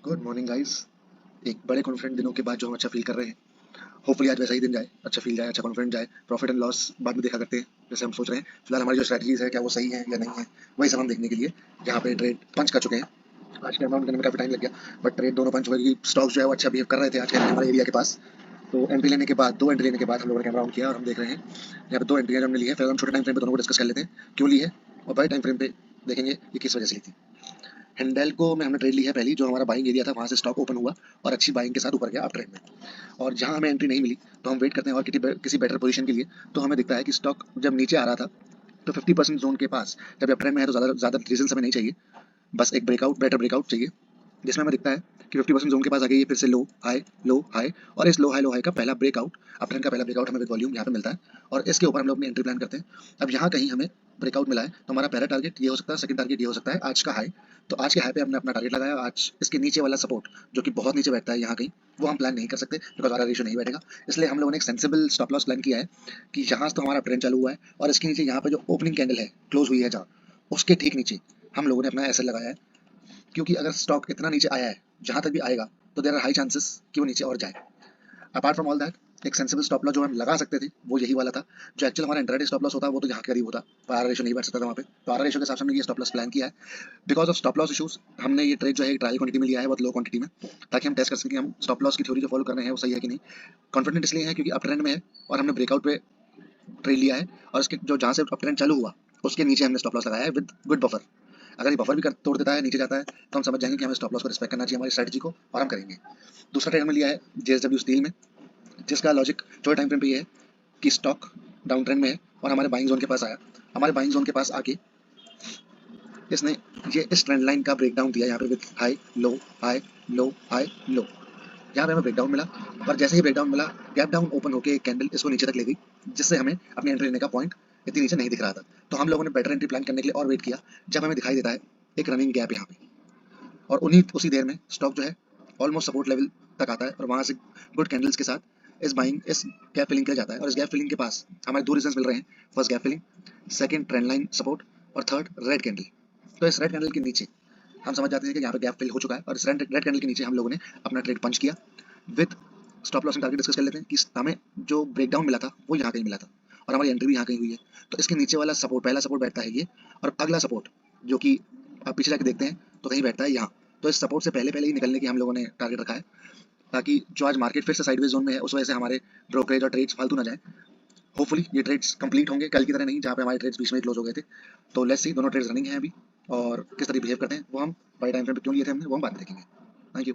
Good morning guys. एक बड़े confident दिनों के बाद जो हम अच्छा फील कर रहे हैं, होपफुली आज वैसा ही दिन जाए, अच्छा फील जाए, अच्छा कॉन्फिडेंट जाए। प्रॉफिट एंड लॉस बाद में देखा करते हैं, जैसे हम सोच रहे हैं। फिलहाल हमारी जो स्ट्रैटेजीज है क्या वो सही है या नहीं है, वही सब हम देखने के लिए यहाँ पे ट्रेड पंच कर चुके हैं। आज के अमाउंट करने में काफी टाइम लग गया, बट ट्रेड दोनों पंच हुए क्योंकि स्टॉक्स जो है वो अच्छा बिहेव कर रहे थे आज के हमारे एरिया के पास। तो एंट्री लेने के बाद, दो एंट्री लेने के बाद हम लोगों ने कैमरा ऑन किया और हम देख रहे हैं यहाँ पे दो एंट्री हमने ली है। फिर हम छोटे टाइम फ्रेम पे दोनों को डिस्कस कर लेते हैं क्यों ली है, और बड़े टाइम फ्रेम पे देखेंगे ये किस वजह से ली थी। हिंडेल्को में हमने ट्रेड ली है पहली, जो हमारा बाइंग एरिया था वहाँ से स्टॉक ओपन हुआ और अच्छी बाइंग के साथ ऊपर गया अप ट्रेंड में। और जहाँ हमें एंट्री नहीं मिली तो हम वेट करते हैं और किसी बेटर पोजीशन के लिए। तो हमें दिखता है कि स्टॉक जब नीचे आ रहा था तो 50% जोन के पास, जब अप ट्रेंड में है तो ज़्यादा ज़्यादा रीजन हमें नहीं चाहिए, बस एक ब्रेकआउट, बेटर ब्रेकआउट चाहिए, जिसमें हमें दिखता है कि 50% जोन के पास आ गई है, फिर से लो हाई, और इस लो हाई का पहला ब्रेकआउट, अप ट्रेंड का पहला ब्रेकआउट हमें विद वॉल्यूम यहाँ पे मिलता है। और इसके ऊपर हम लोग अपनी एंट्री प्लान करते हैं। अब यहाँ कहीं हमें ब्रेकआउट मिला है तो हमारा पहला टारगेट ये हो सकता है, सेकंड टारगेट ये हो सकता है आज का हाई। तो आज के हाई पे हमने अपना टारगेट लगाया। आज इसके नीचे वाला सपोर्ट जो कि बहुत नीचे बैठता है यहाँ कहीं, वो हम प्लान नहीं कर सकते बिकॉज हमारा रेशियो नहीं बैठेगा। इसलिए हम लोगों ने एक सेंसिबल स्टॉप लॉस प्लान किया है कि यहाँ से तो हमारा ट्रेंड चालू हुआ है और इसके नीचे यहाँ पे जो ओपनिंग कैंडल है क्लोज हुई है जहाँ, उसके ठीक नीचे हम लोगों ने अपना एसएल लगाया है। क्योंकि अगर स्टॉक इतना नीचे आया है, जहां तक भी आएगा, तो देयर आर हाई चांसेस कि वो नीचे और जाए। अपार्ट फ्रॉम ऑल दैट, एक सेंसिबल स्टॉप लॉस जो हम लगा सकते थे वो यही वाला था। जो एक्चुअल हमारा इंटरडे स्टॉप लॉस होता है वो तो यहाँ के करीब होता, तो आर रेशो नहीं बैठ सकता था वहाँ पे। तो आर रेशो के हिसाब से हमने ये स्टॉप लॉस प्लान किया है। Because of stop loss issues हमने ये ट्रेड जो है ट्रायल क्वांटिटी में लिया है, बहुत लो क्वांटिटी में, ताकि हम टेस्ट कर सकें कि हम स्टॉप लॉस की थ्योरी जो फॉलो कर रहे हैं वो सही है कि नहीं। कॉन्फिडेंट इसलिए है क्योंकि अप ट्रेंड में है और हमने ब्रेकआउट पे ट्रेड लिया है, और इसके जो जहाँ से अप ट्रेंड चालू हुआ उसके नीचे हमने स्टॉप लॉस लगाया है विद गुड बफर। अगर ये बफर भी तोड़ देता है, नीचे जाता है, तो हम समझ जाएंगे कि हमें स्टॉप लॉस को रिस्पेक्ट करना चाहिए हमारी स्ट्रेटजी को, और हम करेंगे। दूसरा ट्रेड हमने लिया है जेएसडब्ल्यू स्टील में, जिसका लॉजिक छोटे टाइम फ्रेम पे ये है कि स्टॉक डाउन ट्रेंड में है और हमारे बाइंग जोन के पास आया। हमारे बाइंग जोन के पास आके इसने ये इस ट्रेंड लाइन का ब्रेकडाउन दिया यहाँ पे with high low high low high low. यहाँ पे हमें ब्रेकडाउन मिला, पर जैसे ही ब्रेकडाउन मिला, गैप डाउन ओपन होकर एक कैंडल इसको नीचे तक ले गई, जिससे हमें अपनी एंट्री लेने का पॉइंट इतनी नीचे नहीं दिख रहा था। तो हम लोगों ने बेटर एंट्री प्लान करने के लिए और वेट किया, जब हमें दिखाई देता है एक रनिंग गैप यहाँ पे, और उन्हीं उसी देर में स्टॉक जो है ऑलमोस्ट सपोर्ट लेवल तक आता है और वहाँ से गुड कैंडल्स के साथ इस गैप फिलिंग के लिए जाता है। और इस गैप फिलिंग के पास हमारे दो रीजन मिल रहे हैं, first gap filling, second trend line support, और थर्ड रेड कैंडल। तो इस रेड कैंडल के नीचे हम समझ जाते हैं कि यहाँ पे गैप फिल हो चुका है, और इस रेड कैंडल के नीचे हम लोगों ने अपना ट्रेड पंच किया। With stop loss and target discuss कर लेते हैं कि हमें जो ब्रेकडाउन मिला था वो यहाँ कहीं मिला था, और हमारी एंट्री भी यहाँ कहीं हुई है। तो इसके नीचे वाला सपोर्ट, पहला सपोर्ट बैठता है ये, और अगला सपोर्ट जो कि आप पीछे जाके देखते हैं तो कहीं बैठता है यहाँ। तो इस सपोर्ट से पहले पहले ही निकलने की हम लोगों ने टारगेट रखा है, ताकि जो आज मार्केट फिर से साइडवेज जोन में है उस वजह से हमारे ब्रोकरेज और ट्रेड्स फालतू ना जाए। होपफुली ये ट्रेड्स कंप्लीट होंगे कल की तरह नहीं, जहाँ पे हमारे ट्रेड्स बीच में क्लोज हो गए थे। तो लेट्स सी दोनों ट्रेड्स रनिंग हैं अभी, और किस तरह बिहेव करते हैं वो हम बड़े टाइम फ्रेम पे क्यों लिए थे हमने वो हम बाद में देखेंगे। Thank you.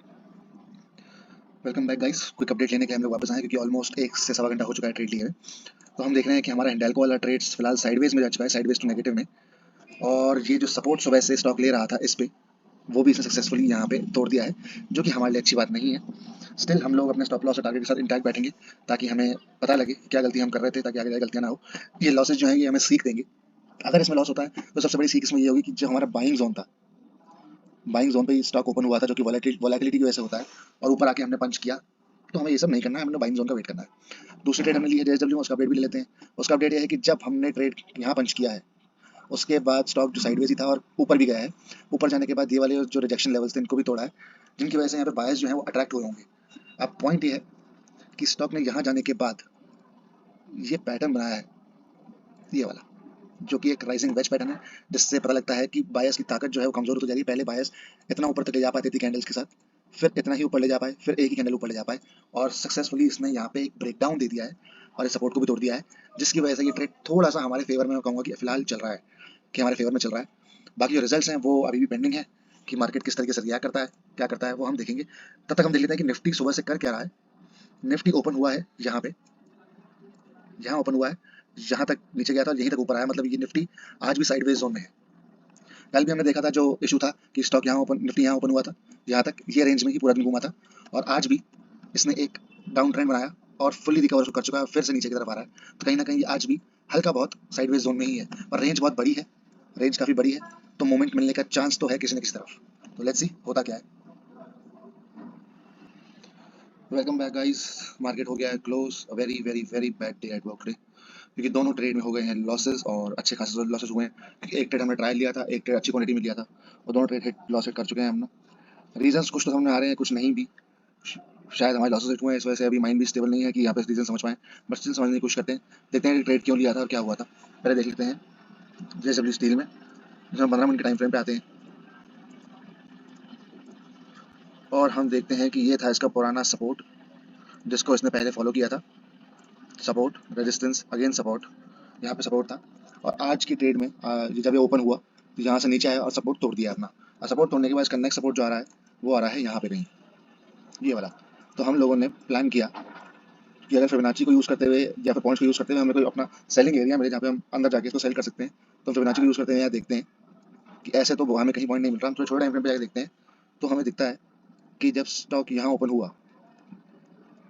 Welcome back guys. Quick update लेने के हम लोग वापस आए क्योंकि ऑलमोस्ट एक से सवा घंटा हो चुका है ट्रेड लिए हुए। तो हम देख रहे हैं कि हमारा हिंडाल्को वाला ट्रेड्स फिलहाल साइडवेज में जा चुका है, साइडवेज टू नेगेटिव में। और ये जो सपोर्ट सुबह से स्टॉक ले रहा था इस पे, वो भी इसने सक्सेसफुली यहाँ पे तोड़ दिया है, जो कि हमारे लिए अच्छी बात नहीं है। स्टिल हम लोग अपने स्टॉप लॉस और टारगेट के साथ इंटैक्ट बैठेंगे, ताकि हमें पता लगे क्या गलती हम कर रहे थे, ताकि आगे गलतियाँ ना हो। ये लॉसेज जो है ये हमें सीख देंगे। अगर इसमें लॉस होता है तो सबसे बड़ी सीख इसमें ये होगी कि जो हमारा बाइंग जोन था, बाइंग जोन पे स्टॉक ओपन हुआ था जो कि वोलेटिलिटी की वजह से होता है, और ऊपर आके हमने पंच किया, तो हमें ये सब नहीं करना है, हमने बाइंग जोन का वेट करना है। दूसरी ट्रेड हमने ली है जेएसडब्ल्यू, उसका अपडेट भी ले लेते हैं। उसका अपडेट ये है कि जब हमने ट्रेड यहाँ पंच किया है, उसके बाद स्टॉक जो साइडवेज ही था और ऊपर भी गया है, ऊपर जाने के बाद ये वाले जो रिजेक्शन लेवल्स थे इनको भी तोड़ा है, जिनकी वजह से यहाँ पे बायर्स जो है वो अट्रैक्ट हुए होंगे। अब पॉइंट ये है कि स्टॉक ने यहाँ जाने के बाद ये पैटर्न बनाया है, ये वाला, जो कि एक राइजिंग वेज पैटर्न है, जिससे पता लगता है कि बायर्स की ताकत जो है वो कमजोर होती जा रही है। पहले बायर्स इतना ऊपर तक ले जा पाते थे कैंडल्स के साथ, फिर इतना ही ऊपर ले जा पाए, फिर एक ही कैंडल ऊपर ले जा पाए, और सक्सेसफुली इसने यहाँ पे एक ब्रेकडाउन दे दिया है और इस सपोर्ट को भी तोड़ दिया है, जिसकी वजह से ये ट्रेड थोड़ा सा हमारे फेवर में, मैं कहूँगा कि फिलहाल चल रहा है, कि हमारे फेवर में चल रहा है। बाकी जो रिजल्ट्स हैं वो अभी भी पेंडिंग है, कि मार्केट किस तरीके से रिएक्ट करता है, क्या करता है, वो हम देखेंगे। तब तक हम देख लेते हैं कि निफ्टी सुबह से कर क्या रहा है। निफ्टी ओपन हुआ है यहाँ पे, यहाँ ओपन हुआ है, यहाँ तक नीचे गया था, यहीं तक ऊपर आया, मतलब ये निफ्टी आज भी साइडवेज जोन में है। कल भी हमने देखा था जो इशू था कि स्टॉक यहाँ ओपन, निफ्टी यहाँ ओपन हुआ था, यहाँ तक ये रेंज में ही पूरा दिन घूमा था, और आज भी इसने एक डाउन ट्रेंड बनाया और फुल्ली रिकवर कर चुका है, फिर से नीचे की तरफ आ रहा है। तो कहीं ना कहीं आज भी हल्का बहुत साइडवेज जोन में ही है, पर रेंज बहुत बड़ी है, रेंज काफ़ी बड़ी है, तो मोमेंट मिलने का चांस तो है किसी न किसी तरफ। तो लेट्स सी होता क्या है। Welcome back guys. मार्केट हो गया है close, very very very bad day at work today, क्योंकि दोनों ट्रेड में हो गए हैं लॉसेस, और अच्छे खासे लॉसेस हुए हैं, क्योंकि एक ट्रेड हमने ट्रायल लिया था, एक ट्रेड अच्छी क्वांटिटी में लिया था, और दोनों ट्रेड हिट लॉस हिट कर चुके हैं हम ना। रीजंस कुछ तो समझ में आ रहे हैं, कुछ नहीं भी। शायद हमारे लॉसेस हिट हुए हैं, इस वजह से अभी माइंड भी स्टेबल नहीं है कि यहाँ पे रीजन समझ पाएं, बट स्टिल समझने की कोशिश करते हैं। देखते हैं कि ट्रेड क्यों लिया था और क्या हुआ था। पहले देख लेते हैं जेएसडब्ल्यू स्टील में, जिसमें 15 मिनट के टाइम फ्रेम पे आते हैं और हम देखते हैं कि ये था इसका पुराना सपोर्ट जिसको इसने पहले फॉलो किया था। सपोर्ट, रेजिस्टेंस, अगेन सपोर्ट, यहाँ पे सपोर्ट था। और आज की ट्रेड में जब ये ओपन हुआ तो यहाँ से नीचे आया और सपोर्ट तोड़ दिया अपना। और सपोर्ट तोड़ने के बाद इसका नेक्स्ट सपोर्ट जो आ रहा है वो आ रहा है यहाँ पे कहीं, ये वाला। तो हम लोगों ने प्लान किया कि अगर फिबोनाची को यूज़ करते हुए या फिर पॉइंट्स को यूज़ करते हुए हमें कोई अपना सेलिंग एरिया मिले जहाँ पे हम अंदर जाके इसको सेल कर सकते हैं, तो फिबोनाची को यूज़ करते हैं। यहाँ देखते हैं कि ऐसे तो हमें कहीं पॉइंट नहीं मिल रहा। हम थोड़ा छोटे टाइम फ्रेम पे जाके देखते हैं तो हमें दिखता है कि जब स्टॉक यहाँ ओपन हुआ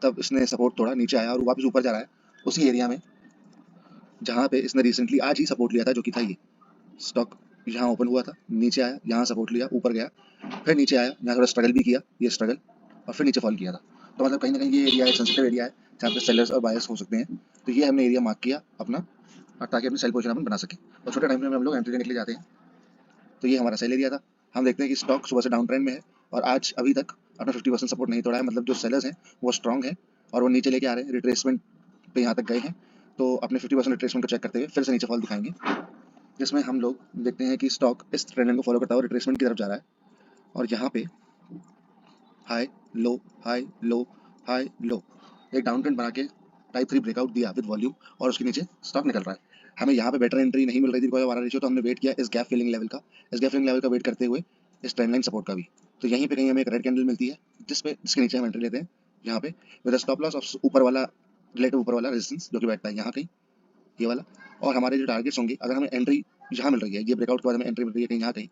तब इसने सपोर्ट तोड़ा, नीचे आया और वापस ऊपर जा रहा है उसी एरिया में जहाँ पे इसने रिसेंटली आज ही सपोर्ट लिया था, जो कि था ये। स्टॉक यहाँ ओपन हुआ था, नीचे आया, यहाँ सपोर्ट लिया, ऊपर गया, फिर नीचे आया, यहाँ थोड़ा स्ट्रगल भी किया, ये स्ट्रगल, और फिर नीचे फॉल किया था। तो मतलब कहीं ना कहीं ये एरिया एक सेंसिटिव एरिया है जहाँ पे सेलर्स और बायर्स हो सकते हैं। तो ये हमने एरिया मार्क किया अपना, और ताकि अपनी सेल पोजीशन अपन बना सकें। और छोटे टाइम फ्रेम में हम लोग एंट्री लेने के लिए जाते हैं। तो ये हमारा सेल एरिया था। हम देखते हैं कि स्टॉक सुबह से डाउन ट्रेंड में है और आज अभी तक अपना 50% सपोर्ट नहीं तोड़ा है। मतलब जो सेलर्स हैं वो स्ट्रॉन्ग है और वो नीचे लेके आ रहे हैं, रिट्रेसमेंट पे यहाँ तक गए हैं। तो अपने 50% रिट्रेसमेंट को चेक करते हुए फिर से नीचे फॉल दिखाएंगे, जिसमें हम लोग देखते हैं कि स्टॉक इस ट्रेंड लाइन को फॉलो करता हुआ रिट्रेसमेंट की तरफ जा रहा है। और यहाँ पे high low, high low, high low, एक डाउन ट्रेंड बना के टाइप 3 ब्रेकआउट दिया विद वॉल्यूम, और उसके नीचे स्टॉक निकल रहा है। हमें यहाँ पे बेटर एंट्री नहीं मिल रही थी बिकॉज हमारा रेशियो, तो हमने वेट किया इस गैप फिलिंग लेवल का, इस गैप फिलिंग लेवल का वेट करते हुए इस ट्रेंड लाइन सपोर्ट का भी। तो यहीं पे कहीं हमें एक रेड कैंडल मिलती है जिसके नीचे हम एंट्री लेते हैं, यहाँ पे विद स्टॉप लॉस ऑफ ऊपर वाला, रिलेटिव ऊपर वाला रेजिस्टेंस जो कि बैठता है यहाँ कहीं, ये वाला। और हमारे जो टारगेट्स होंगे, अगर हमें एंट्री यहाँ मिल रही है, ये ब्रेकआउट के बाद हमें एंट्री मिल रही है कहीं यहाँ कहीं,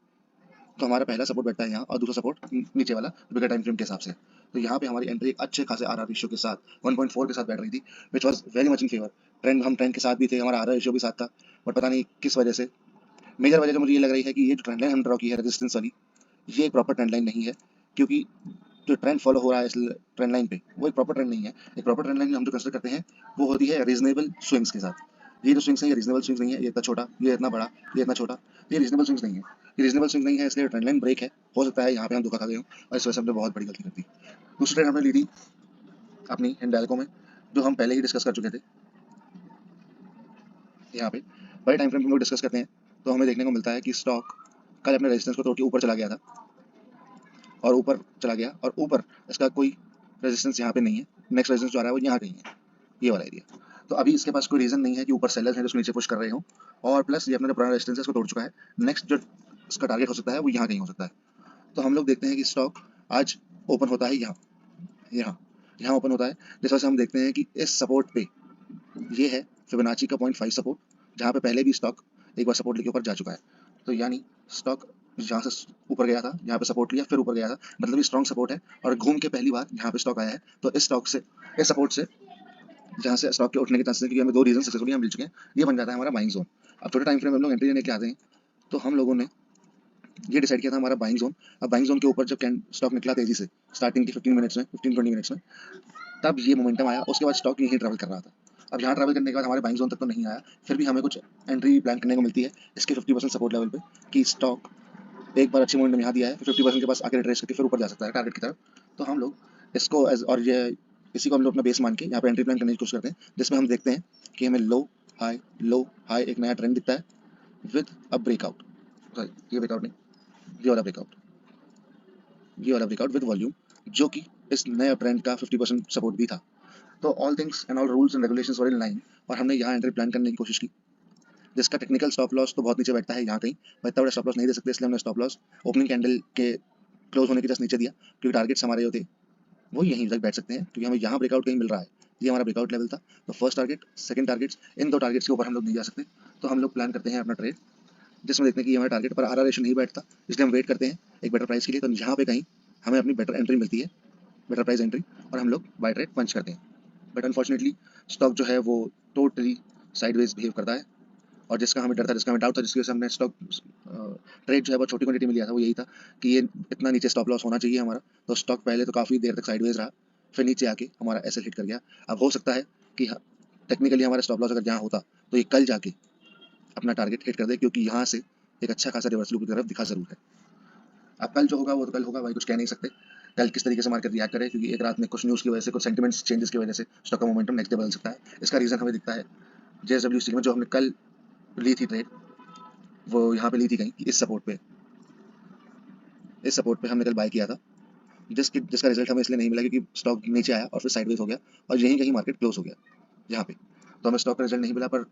तो हमारा पहला सपोर्ट बैठता है यहाँ और दूसरा सपोर्ट नीचे वाला बिगर टाइम फ्रेम के हिसाब से। तो यहाँ पे हमारी एंट्री एक अच्छे खासे आर आर रेशियो के साथ 1.4 के साथ बैठ रही थी, which was very much in favour. हम ट्रेंड के साथ भी थे, हमारा आर आर रेशियो भी साथ था, बट पता नहीं किस वजह से, मेजर वजह जो मुझे ये लग रही है कि ये जो ट्रेंड लाइन हम ड्रॉ की है रेजिस्टेंस वाली, ये एक प्रॉपर ट्रेंड लाइन नहीं है। क्योंकि जो ट्रेंड फॉलो हो रहा है इस ट्रेंड लाइन पे वो एक प्रॉपर ट्रेंड नहीं है। एक प्रॉपर ट्रेंड लाइन हम जो कंसिडर करते हैं वो होती है रीजनेबल स्विंग्स के साथ। ये जो स्विंग्स है ये रीजनेबल स्विंग्स नहीं है, ये इतना छोटा, ये इतना बड़ा, ये इतना छोटा, ये रीजनेबल स्विंग्स नहीं है। ये रीजनेबल स्विंग नहीं है, इसलिए ट्रेंड लाइन ब्रेक है। हो सकता है यहाँ पे हम धोखा खा गए हों और इस वजह से हमने बहुत बड़ी गलती कर दी। दूसरी ट्रेड हमने ली थी अपनी हिंडाल्को में, जो हम पहले ही डिस्कस कर चुके थे। यहाँ पे बड़े टाइम फ्रेम हम लोग डिस्कस करते हैं तो हमें देखने को मिलता है कि स्टॉक कल अपने रेजिस्टेंस को तोड़ के ऊपर चला गया था, और ऊपर चला गया और ऊपर इसका कोई रेजिस्टेंस यहाँ पे नहीं है। नेक्स्ट रेजिस्टेंस जो आ रहा है वो यहाँ कहीं है, ये वाला एरिया। तो अभी इसके पास कोई रीजन नहीं है कि ऊपर सेलर्स हैं जो उसको नीचे पुश कर रहे हो, और प्लस ये अपना जो पुराना रेजिस्टेंस है उसको तोड़ चुका है। नेक्स्ट जो इसका टारगेट हो सकता है वो यहाँ कहीं हो सकता है। तो हम लोग देखते हैं कि स्टॉक आज ओपन होता है यहाँ, यहाँ यहाँ ओपन होता है, जिस वजह से हम देखते हैं कि इस सपोर्ट पे ये है फिबोनाची का 0.5 सपोर्ट, जहाँ पे पहले भी स्टॉक एक बार सपोर्ट लेके ऊपर जा चुका है। तो यानी स्टॉक जहाँ से ऊपर गया था, यहाँ पे सपोर्ट लिया, फिर ऊपर गया था, मतलब ये स्ट्रॉन्ग सपोर्ट है। और घूम के पहली बार यहाँ पे स्टॉक आया है। तो इस स्टॉक से, इस सपोर्ट से, जहाँ से स्टॉक के उठने के चांसेस हैं, क्योंकि हमें दो रीजन सक्सेसफुली हम मिल चुके हैं, ये बन जाता है हमारा बाइंग जोन। अब छोटे टाइम फ्रेम में हम लोग एंट्री लेने के आते हैं, तो हम लोगों ने ये डिसाइड किया था हमारा बाइंग जोन। अब बाइंग जोन के ऊपर जब स्टॉक निकला तेजी से स्टार्टिंग के 15 मिनट्स में, 15-20 मिनट्स में, तब ये मोमेंटम आया। उसके बाद स्टॉक यहीं ट्रैवल कर रहा था। अब यहाँ ट्रैवल करने के बाद हमारे बाइंग जोन तक तो नहीं आया, फिर भी हमें कुछ एंट्री प्लान करने को मिलती है इसके 50% सपोर्ट लेवल पे, कि स्टॉक एक बार अच्छी मोमेंटम यहाँ दिया है, फिर 50% के पास आके रिट्रेस करके फिर ऊपर जा सकता है टारगेट की तरफ। तो हम लोग इसको और ये इसी को हम लोग अपना बेस मान के यहाँ पे एंट्री प्लान करने की कोशिश करते हैं, जिसमें हम देखते हैं कि हमें लो हाई एक नया ट्रेंड दिखता है विद अ ब्रेकआउट, सॉरी ये ब्रेकआउट नहीं, ये वाला ब्रेकआउट, ये वाला ब्रेकआउट विद वॉल्यूम, जो कि इस नए ट्रेंड का 50% सपोर्ट भी था। तो all things and all rules and regulations were in line, और हमने यहाँ एंट्री प्लान करने की कोशिश की, जिसका टेक्निकल स्टॉप लॉस तो बहुत नीचे बैठता है यहाँ कहीं, मैं इतना बड़ा स्टॉप लॉस नहीं दे सकते, इसलिए हमने स्टॉप लॉस ओपनिंग कैंडल के क्लोज होने के जस्ट नीचे दिया, क्योंकि टारगेट्स हमारे जो थे वो यहीं तक बैठ सकते हैं, क्योंकि हमें यहाँ ब्रेकआउट कहीं मिल रहा है, ये हमारा ब्रेकआउट लेवल था। तो फर्स्ट टारगेट, सेकंड टारगेट्स, इन दो टारगेट्स के ऊपर हम लोग नहीं जा सकते। तो हम लोग प्लान करते हैं अपना ट्रेड, जिसमें देखते हैं कि हमारे टारगेट पर आर आर रेशियो नहीं बैठता, इसलिए हम वेट करते हैं एक बेटर प्राइस के लिए। तो यहाँ पे कहीं हमें अपनी बेटर एंट्री मिलती है, बेटर प्राइस एंट्री, और हम लोग बाय ट्रेड पंच करते हैं। बट अनफॉर्चुनेटली स्टॉक जो है वो टोटली साइडवेज बिहेव करता है, और जिसका हमें डर था, जिसका हमें डाउट था, जिसकी वजह से हमने स्टॉक ट्रेड जो है बहुत छोटी क्वांटिटी में लिया था, वो यही था कि ये इतना नीचे स्टॉप लॉस होना चाहिए हमारा। तो स्टॉक पहले तो काफ़ी देर तक साइडवेज रहा, फिर नीचे आके हमारा ऐसे हिट कर गया। अब हो सकता है कि टेक्निकली हमारा स्टॉप लॉस अगर यहाँ होता तो ये कल जाके अपना टारगेट हिट कर दे, क्योंकि यहाँ से एक अच्छा खासा रिवर्सल की तरफ दिखा जरूर है। अब कल जो होगा वो तो कल होगा भाई, कुछ कह नहीं सकते कल किस तरीके से मार्केट रिएक्ट करे, क्योंकि एक रात में कुछ न्यूज़ की वजह से, कुछ सेंटिमेंट्स चेंजेस की वजह से स्टॉक का मोमेंटम नेक्स्ट डे बदल सकता है। इसका रीज़न हमें दिखता है जेएसडब्ल्यू स्टील में, जो हमने कल ली थी ट्रेड, वो यहाँ पे ली थी कहीं इस सपोर्ट पे हमने कल बाय किया था, जिसका रिजल्ट हमें इसलिए नहीं मिला क्योंकि स्टॉक नीचे आया और फिर साइडवेज हो गया और यहीं कहीं मार्केट क्लोज हो गया यहाँ पे। तो हमें स्टॉक का रिजल्ट नहीं मिला, पर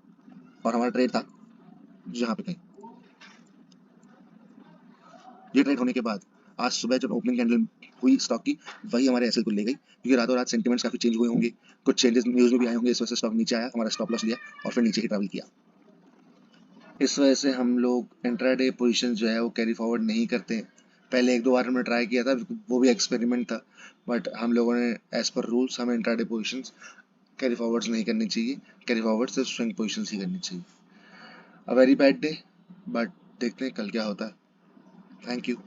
और हमारा ट्रेड था यहाँ पे कहीं। ये ट्रेड होने के बाद आज सुबह जब ओपनिंग कैंडल हुई स्टॉक की, वही हमारे एसएल को ले गई, क्योंकि रातों रात सेंटिमेंट्स काफी चेंज हुए होंगे, कुछ चेंजेस न्यूज में भी आए होंगे, इस वजह से स्टॉक नीचे आया, हमारा स्टॉप लॉस लिया और फिर नीचे ही ट्रैवल किया। इस वजह से हम लोग इंट्राडे पोजीशन जो है वो कैरी फॉरवर्ड नहीं करते हैं। पहले एक दो बार हमने ट्राई किया था, वो भी एक्सपेरिमेंट था, बट हम लोगों ने एज पर रूल्स हमें इंट्राडे पोजीशंस कैरी फॉरवर्ड्स नहीं करनी चाहिए, कैरी फॉरवर्ड सिर्फ स्विंग पोजीशंस ही करनी चाहिए। A very bad day, but देखते हैं कल क्या होता है। Thank you.